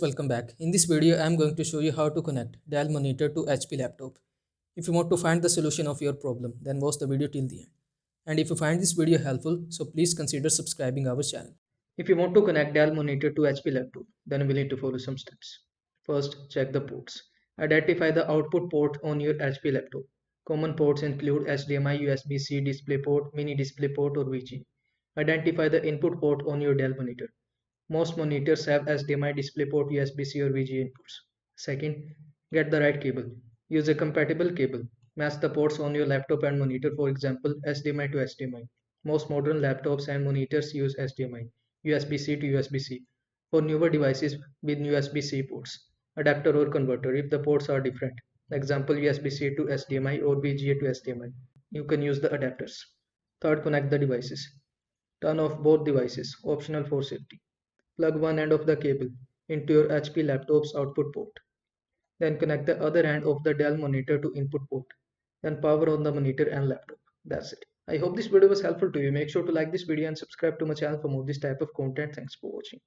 welcome back. In this video, I am going to show you how to connect Dell monitor to HP laptop. If you want to find the solution of your problem, then watch the video till the end. And if you find this video helpful, so please consider subscribing our channel. If you want to connect Dell monitor to HP laptop, then we need to follow some steps. First, check the ports. Identify the output port on your HP laptop. Common ports include HDMI, USB-C, DisplayPort, Mini DisplayPort or VG. Identify the input port on your Dell monitor. Most monitors have HDMI, DisplayPort, USB-C or VGA inputs. Second, get the right cable. Use a compatible cable. Match the ports on your laptop and monitor, for example, HDMI to HDMI. Most modern laptops and monitors use HDMI, USB-C to USB-C. For newer devices with USB-C ports, adapter or converter if the ports are different. Example USB-C to HDMI or VGA to HDMI. You can use the adapters. Third, connect the devices. Turn off both devices, optional for safety. Plug one end of the cable into your HP laptop's output port. Then connect the other end of the Dell monitor to input port. Then power on the monitor and laptop. That's it. I hope this video was helpful to you. Make sure to like this video and subscribe to my channel for more this type of content. Thanks for watching.